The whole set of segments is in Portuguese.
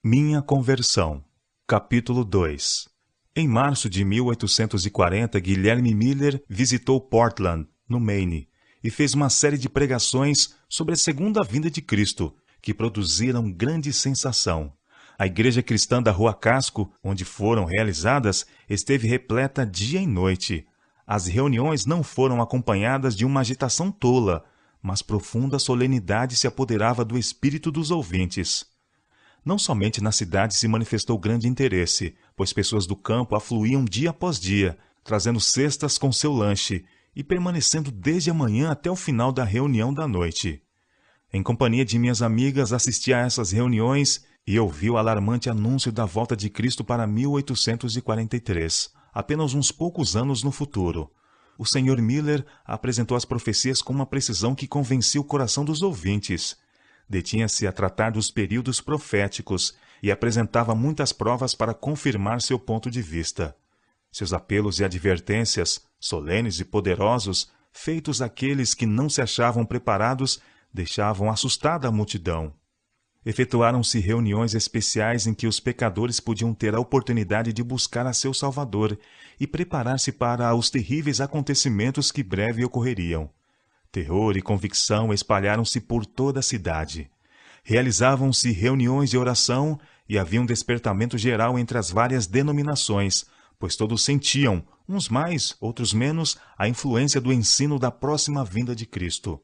Minha conversão. Capítulo 2. Em março de 1840, Guilherme Miller visitou Portland, no Maine, e fez uma série de pregações sobre a segunda vinda de Cristo, que produziram grande sensação. A igreja cristã da Rua Casco, onde foram realizadas, esteve repleta dia e noite. As reuniões não foram acompanhadas de uma agitação tola, mas profunda solenidade se apoderava do espírito dos ouvintes. Não somente na cidade se manifestou grande interesse, pois pessoas do campo afluíam dia após dia, trazendo cestas com seu lanche e permanecendo desde a manhã até o final da reunião da noite. Em companhia de minhas amigas, assisti a essas reuniões e ouvi o alarmante anúncio da volta de Cristo para 1843, apenas uns poucos anos no futuro. O Sr. Miller apresentou as profecias com uma precisão que convencia o coração dos ouvintes. Detinha-se a tratar dos períodos proféticos e apresentava muitas provas para confirmar seu ponto de vista. Seus apelos e advertências, solenes e poderosos, feitos àqueles que não se achavam preparados, deixavam assustada a multidão. Efetuaram-se reuniões especiais em que os pecadores podiam ter a oportunidade de buscar a seu Salvador e preparar-se para os terríveis acontecimentos que breve ocorreriam. Terror e convicção espalharam-se por toda a cidade. Realizavam-se reuniões de oração e havia um despertamento geral entre as várias denominações, pois todos sentiam, uns mais, outros menos, a influência do ensino da próxima vinda de Cristo.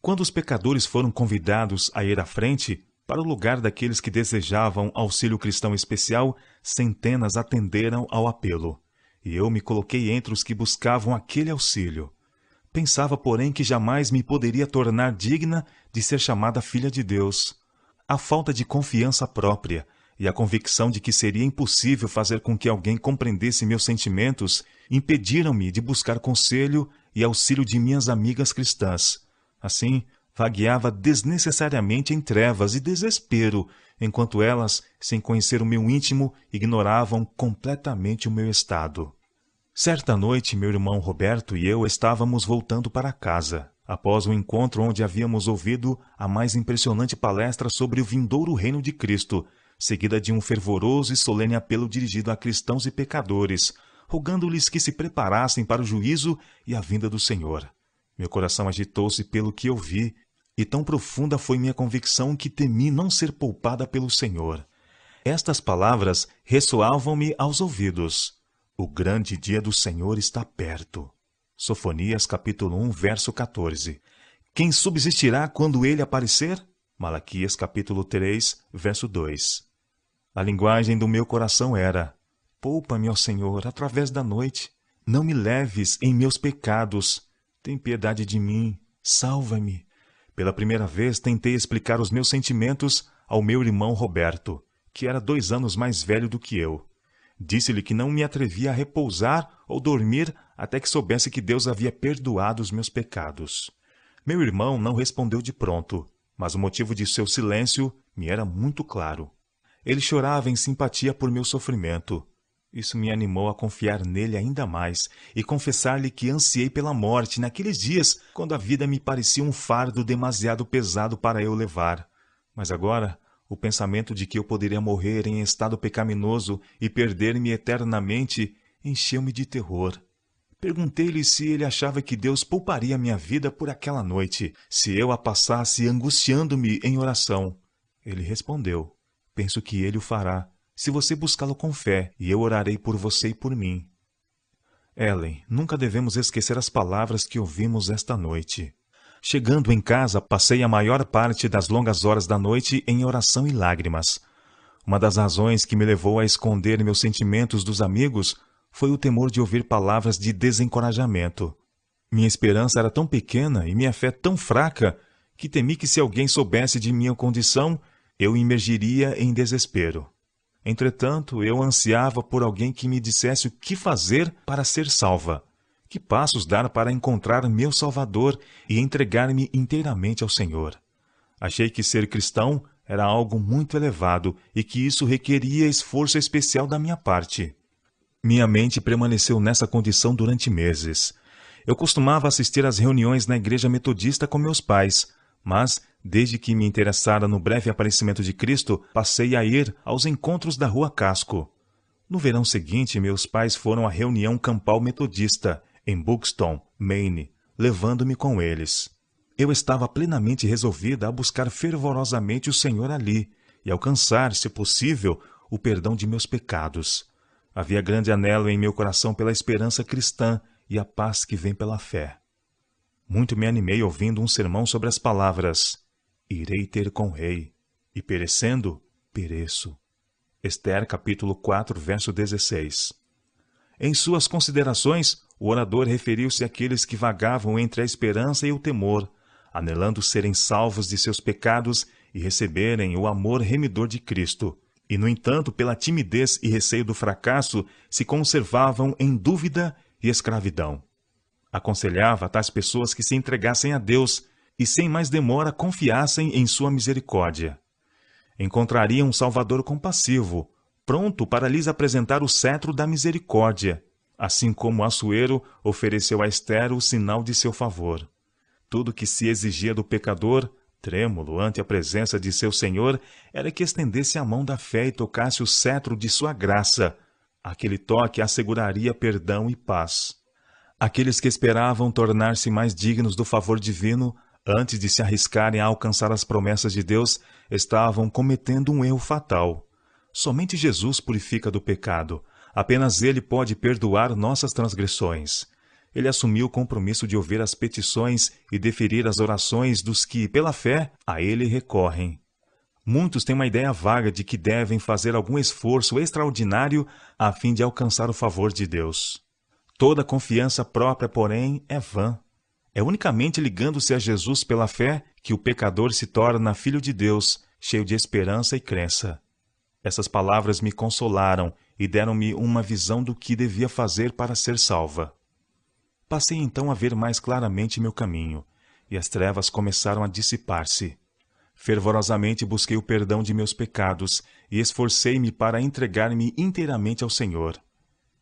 Quando os pecadores foram convidados a ir à frente, para o lugar daqueles que desejavam auxílio cristão especial, centenas atenderam ao apelo, e eu me coloquei entre os que buscavam aquele auxílio. Pensava, porém, que jamais me poderia tornar digna de ser chamada filha de Deus. A falta de confiança própria e a convicção de que seria impossível fazer com que alguém compreendesse meus sentimentos impediram-me de buscar conselho e auxílio de minhas amigas cristãs. Assim, vagueava desnecessariamente em trevas e desespero, enquanto elas, sem conhecer o meu íntimo, ignoravam completamente o meu estado. Certa noite, meu irmão Roberto e eu estávamos voltando para casa, após um encontro onde havíamos ouvido a mais impressionante palestra sobre o vindouro reino de Cristo, seguida de um fervoroso e solene apelo dirigido a cristãos e pecadores, rogando-lhes que se preparassem para o juízo e a vinda do Senhor. Meu coração agitou-se pelo que ouvi, e tão profunda foi minha convicção que temi não ser poupada pelo Senhor. Estas palavras ressoavam-me aos ouvidos. O grande dia do Senhor está perto. Sofonias capítulo 1, verso 14. Quem subsistirá quando ele aparecer? Malaquias capítulo 3, verso 2. A linguagem do meu coração era: poupa-me, ó Senhor, através da noite. Não me leves em meus pecados. Tem piedade de mim. Salva-me. Pela primeira vez tentei explicar os meus sentimentos ao meu irmão Roberto, que era 2 anos mais velho do que eu. Disse-lhe que não me atrevia a repousar ou dormir até que soubesse que Deus havia perdoado os meus pecados. Meu irmão não respondeu de pronto, mas o motivo de seu silêncio me era muito claro. Ele chorava em simpatia por meu sofrimento. Isso me animou a confiar nele ainda mais e confessar-lhe que ansiei pela morte naqueles dias quando a vida me parecia um fardo demasiado pesado para eu levar. Mas agora, o pensamento de que eu poderia morrer em estado pecaminoso e perder-me eternamente encheu-me de terror. Perguntei-lhe se ele achava que Deus pouparia minha vida por aquela noite, se eu a passasse angustiando-me em oração. Ele respondeu: penso que ele o fará, se você buscá-lo com fé, e eu orarei por você e por mim. Ellen, nunca devemos esquecer as palavras que ouvimos esta noite. Chegando em casa, passei a maior parte das longas horas da noite em oração e lágrimas. Uma das razões que me levou a esconder meus sentimentos dos amigos foi o temor de ouvir palavras de desencorajamento. Minha esperança era tão pequena e minha fé tão fraca que temi que se alguém soubesse de minha condição, eu imergiria em desespero. Entretanto, eu ansiava por alguém que me dissesse o que fazer para ser salva. Que passos dar para encontrar meu Salvador e entregar-me inteiramente ao Senhor? Achei que ser cristão era algo muito elevado e que isso requeria esforço especial da minha parte. Minha mente permaneceu nessa condição durante meses. Eu costumava assistir às reuniões na igreja metodista com meus pais, mas, Desde que me interessara no breve aparecimento de Cristo, passei a ir aos encontros da Rua Casco. No verão seguinte, meus pais foram à reunião campal metodista, em Buxton, Maine, levando-me com eles. Eu estava plenamente resolvida a buscar fervorosamente o Senhor ali e alcançar, se possível, o perdão de meus pecados. Havia grande anelo em meu coração pela esperança cristã e a paz que vem pela fé. Muito me animei ouvindo um sermão sobre as palavras: irei ter com o rei, e perecendo, pereço. Esther, capítulo 4, verso 16. Em suas considerações, o orador referiu-se àqueles que vagavam entre a esperança e o temor, anelando serem salvos de seus pecados e receberem o amor remidor de Cristo, e, no entanto, pela timidez e receio do fracasso, se conservavam em dúvida e escravidão. Aconselhava a tais pessoas que se entregassem a Deus e, sem mais demora, confiassem em sua misericórdia. Encontrariam um Salvador compassivo, pronto para lhes apresentar o cetro da misericórdia, assim como Assuero ofereceu a Esther o sinal de seu favor. Tudo que se exigia do pecador, trêmulo ante a presença de seu Senhor, era que estendesse a mão da fé e tocasse o cetro de sua graça. Aquele toque asseguraria perdão e paz. Aqueles que esperavam tornar-se mais dignos do favor divino, antes de se arriscarem a alcançar as promessas de Deus, estavam cometendo um erro fatal. Somente Jesus purifica do pecado. Apenas Ele pode perdoar nossas transgressões. Ele assumiu o compromisso de ouvir as petições e deferir as orações dos que, pela fé, a Ele recorrem. Muitos têm uma ideia vaga de que devem fazer algum esforço extraordinário a fim de alcançar o favor de Deus. Toda confiança própria, porém, é vã. É unicamente ligando-se a Jesus pela fé que o pecador se torna filho de Deus, cheio de esperança e crença. Essas palavras me consolaram e deram-me uma visão do que devia fazer para ser salva. Passei então a ver mais claramente meu caminho, e as trevas começaram a dissipar-se. Fervorosamente busquei o perdão de meus pecados e esforcei-me para entregar-me inteiramente ao Senhor.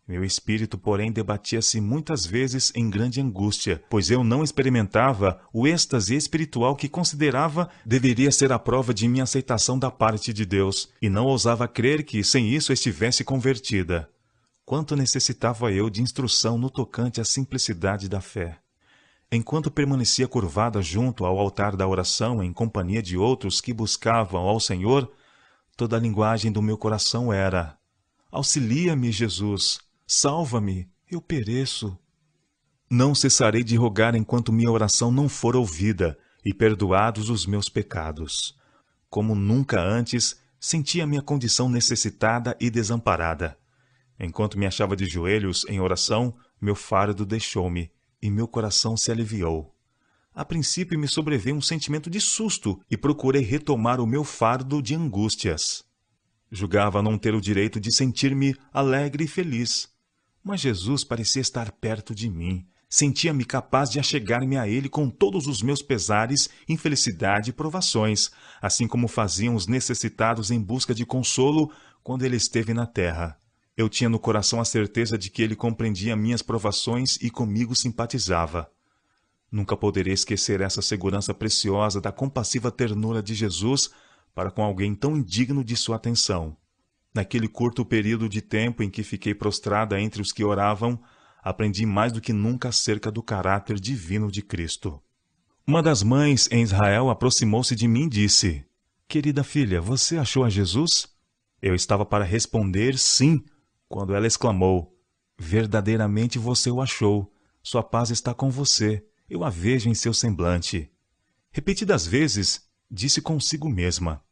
Meu espírito, porém, debatia-se muitas vezes em grande angústia, pois eu não experimentava o êxtase espiritual que considerava deveria ser a prova de minha aceitação da parte de Deus, e não ousava crer que sem isso estivesse convertida. Quanto necessitava eu de instrução no tocante à simplicidade da fé. Enquanto permanecia curvada junto ao altar da oração em companhia de outros que buscavam ao Senhor, toda a linguagem do meu coração era: auxilia-me, Jesus, salva-me, eu pereço. Não cessarei de rogar enquanto minha oração não for ouvida e perdoados os meus pecados. Como nunca antes, sentia minha condição necessitada e desamparada. Enquanto me achava de joelhos em oração, meu fardo deixou-me e meu coração se aliviou. A princípio me sobreveio um sentimento de susto e procurei retomar o meu fardo de angústias. Julgava não ter o direito de sentir-me alegre e feliz. Mas Jesus parecia estar perto de mim. Sentia-me capaz de achegar-me a Ele com todos os meus pesares, infelicidade e provações, assim como faziam os necessitados em busca de consolo quando Ele esteve na terra. Eu tinha no coração a certeza de que Ele compreendia minhas provações e comigo simpatizava. Nunca poderei esquecer essa segurança preciosa da compassiva ternura de Jesus para com alguém tão indigno de sua atenção. Naquele curto período de tempo em que fiquei prostrada entre os que oravam, aprendi mais do que nunca acerca do caráter divino de Cristo. Uma das mães em Israel aproximou-se de mim e disse: "Querida filha, você achou a Jesus?" Eu estava para responder sim, quando ela exclamou: "Verdadeiramente você o achou. Sua paz está com você. Eu a vejo em seu semblante." Repetidas vezes, disse consigo mesma: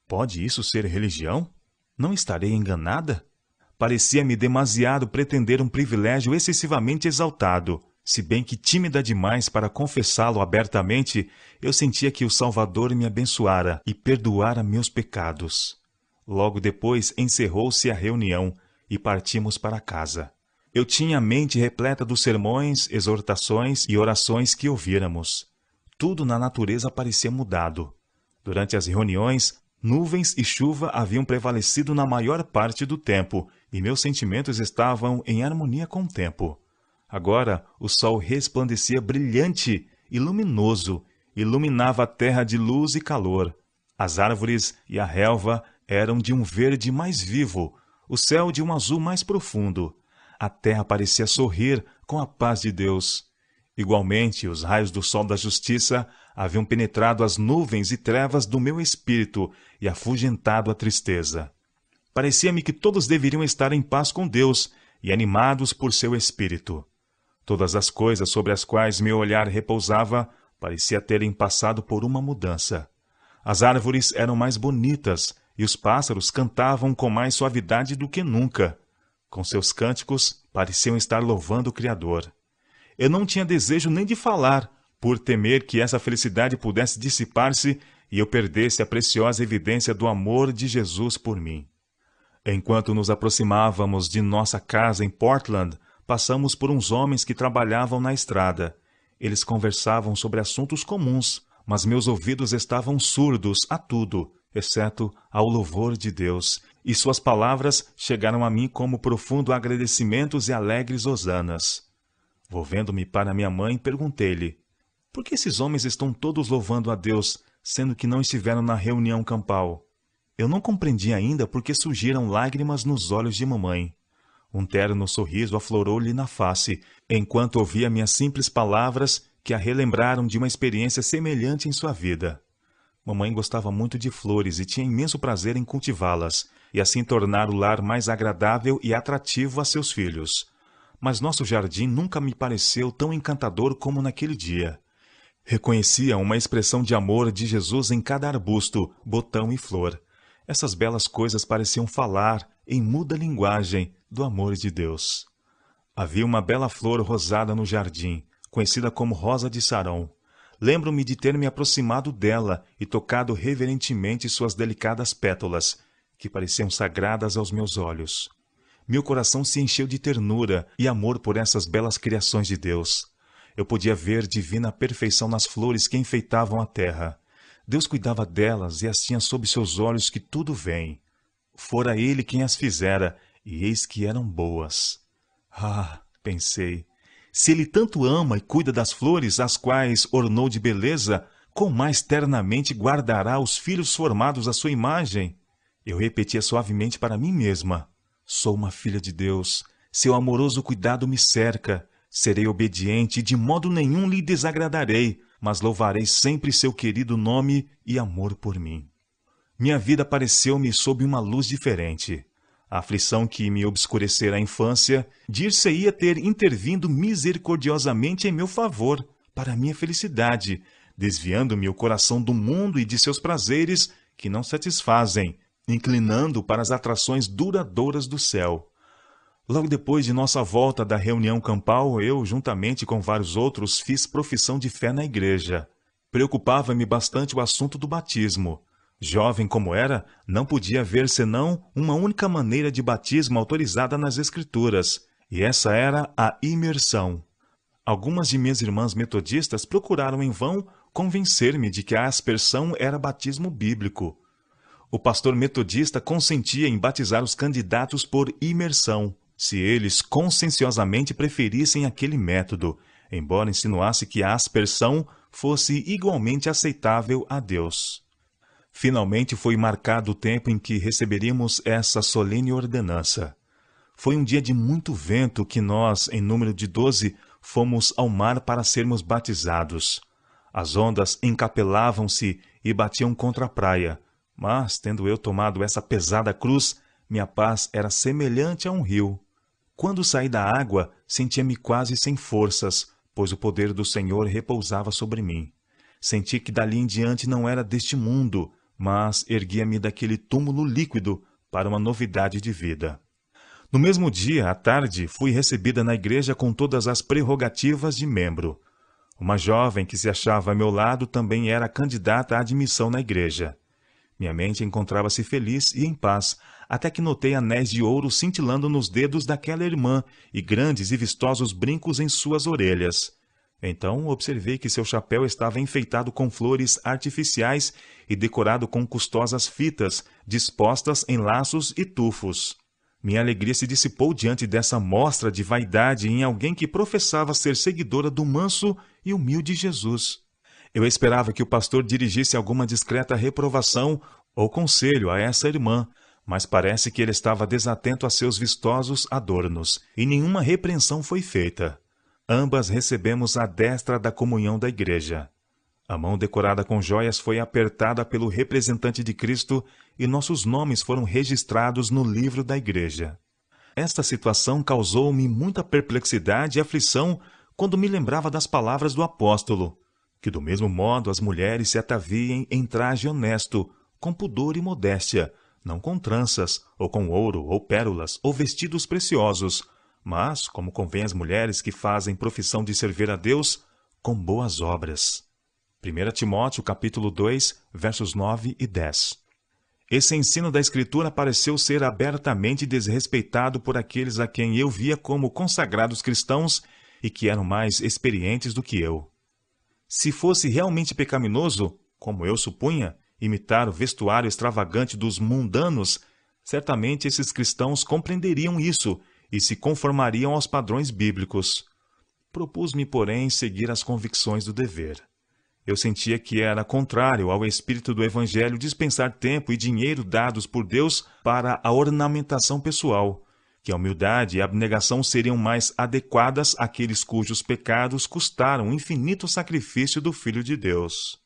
"Pode isso ser religião? Não estarei enganada?" Parecia-me demasiado pretender um privilégio excessivamente exaltado. Se bem que, tímida demais para confessá-lo abertamente, eu sentia que o Salvador me abençoara e perdoara meus pecados. Logo depois encerrou-se a reunião e partimos para casa. Eu tinha a mente repleta dos sermões, exortações e orações que ouvíramos. Tudo na natureza parecia mudado. Durante as reuniões, nuvens e chuva haviam prevalecido na maior parte do tempo, e meus sentimentos estavam em harmonia com o tempo. Agora o sol resplandecia brilhante e luminoso, iluminava a terra de luz e calor. As árvores e a relva eram de um verde mais vivo, o céu de um azul mais profundo. A terra parecia sorrir com a paz de Deus. Igualmente, os raios do sol da justiça haviam penetrado as nuvens e trevas do meu espírito e afugentado a tristeza. Parecia-me que todos deveriam estar em paz com Deus e animados por seu espírito. Todas as coisas sobre as quais meu olhar repousava parecia terem passado por uma mudança. As árvores eram mais bonitas e os pássaros cantavam com mais suavidade do que nunca. Com seus cânticos, pareciam estar louvando o Criador. Eu não tinha desejo nem de falar, por temer que essa felicidade pudesse dissipar-se e eu perdesse a preciosa evidência do amor de Jesus por mim. Enquanto nos aproximávamos de nossa casa em Portland, passamos por uns homens que trabalhavam na estrada. Eles conversavam sobre assuntos comuns, mas meus ouvidos estavam surdos a tudo, exceto ao louvor de Deus, e suas palavras chegaram a mim como profundo agradecimentos e alegres hosanas. Volvendo-me para minha mãe, perguntei-lhe: por que esses homens estão todos louvando a Deus, sendo que não estiveram na reunião campal? Eu não compreendi ainda porque surgiram lágrimas nos olhos de mamãe. Um terno sorriso aflorou-lhe na face, enquanto ouvia minhas simples palavras que a relembraram de uma experiência semelhante em sua vida. Mamãe gostava muito de flores e tinha imenso prazer em cultivá-las, e assim tornar o lar mais agradável e atrativo a seus filhos. Mas nosso jardim nunca me pareceu tão encantador como naquele dia. Reconhecia uma expressão de amor de Jesus em cada arbusto, botão e flor. Essas belas coisas pareciam falar, em muda linguagem, do amor de Deus. Havia uma bela flor rosada no jardim, conhecida como rosa de Saron. Lembro-me de ter me aproximado dela e tocado reverentemente suas delicadas pétalas, que pareciam sagradas aos meus olhos. Meu coração se encheu de ternura e amor por essas belas criações de Deus. Eu podia ver divina perfeição nas flores que enfeitavam a terra. Deus cuidava delas e as tinha sob seus olhos que tudo vem. Fora Ele quem as fizera, e eis que eram boas. Ah, pensei, se Ele tanto ama e cuida das flores, as quais ornou de beleza, quão mais ternamente guardará os filhos formados à sua imagem? Eu repetia suavemente para mim mesma: sou uma filha de Deus, seu amoroso cuidado me cerca, serei obediente e de modo nenhum lhe desagradarei, mas louvarei sempre seu querido nome e amor por mim. Minha vida pareceu-me sob uma luz diferente. A aflição que me obscurecera a infância, dir-se-ia ter intervindo misericordiosamente em meu favor, para minha felicidade, desviando-me o coração do mundo e de seus prazeres que não satisfazem, inclinando para as atrações duradouras do céu. Logo depois de nossa volta da reunião campal, eu, juntamente com vários outros, fiz profissão de fé na igreja. Preocupava-me bastante o assunto do batismo. Jovem como era, não podia haver senão uma única maneira de batismo autorizada nas Escrituras, e essa era a imersão. Algumas de minhas irmãs metodistas procuraram em vão convencer-me de que a aspersão era batismo bíblico. O pastor metodista consentia em batizar os candidatos por imersão, se eles conscienciosamente preferissem aquele método, embora insinuasse que a aspersão fosse igualmente aceitável a Deus. Finalmente foi marcado o tempo em que receberíamos essa solene ordenança. Foi um dia de muito vento que nós, em número de 12, fomos ao mar para sermos batizados. As ondas encapelavam-se e batiam contra a praia, mas, tendo eu tomado essa pesada cruz, minha paz era semelhante a um rio. Quando saí da água, sentia-me quase sem forças, pois o poder do Senhor repousava sobre mim. Senti que dali em diante não era deste mundo, mas erguia-me daquele túmulo líquido para uma novidade de vida. No mesmo dia, à tarde, fui recebida na igreja com todas as prerrogativas de membro. Uma jovem que se achava a meu lado também era candidata à admissão na igreja. Minha mente encontrava-se feliz e em paz, até que notei anéis de ouro cintilando nos dedos daquela irmã e grandes e vistosos brincos em suas orelhas. Então observei que seu chapéu estava enfeitado com flores artificiais e decorado com custosas fitas, dispostas em laços e tufos. Minha alegria se dissipou diante dessa mostra de vaidade em alguém que professava ser seguidora do manso e humilde Jesus. Eu esperava que o pastor dirigisse alguma discreta reprovação ou conselho a essa irmã, mas parece que ele estava desatento a seus vistosos adornos, e nenhuma repreensão foi feita. Ambas recebemos a destra da comunhão da igreja. A mão decorada com joias foi apertada pelo representante de Cristo e nossos nomes foram registrados no livro da igreja. Esta situação causou-me muita perplexidade e aflição quando me lembrava das palavras do apóstolo, que do mesmo modo as mulheres se ataviem em traje honesto, com pudor e modéstia, não com tranças, ou com ouro, ou pérolas, ou vestidos preciosos, mas, como convém às mulheres que fazem profissão de servir a Deus, com boas obras. 1 Timóteo capítulo 2, versos 9 e 10. Esse ensino da Escritura pareceu ser abertamente desrespeitado por aqueles a quem eu via como consagrados cristãos e que eram mais experientes do que eu. Se fosse realmente pecaminoso, como eu supunha, imitar o vestuário extravagante dos mundanos, certamente esses cristãos compreenderiam isso e se conformariam aos padrões bíblicos. Propus-me, porém, seguir as convicções do dever. Eu sentia que era contrário ao espírito do Evangelho dispensar tempo e dinheiro dados por Deus para a ornamentação pessoal, que a humildade e a abnegação seriam mais adequadas àqueles cujos pecados custaram o infinito sacrifício do Filho de Deus.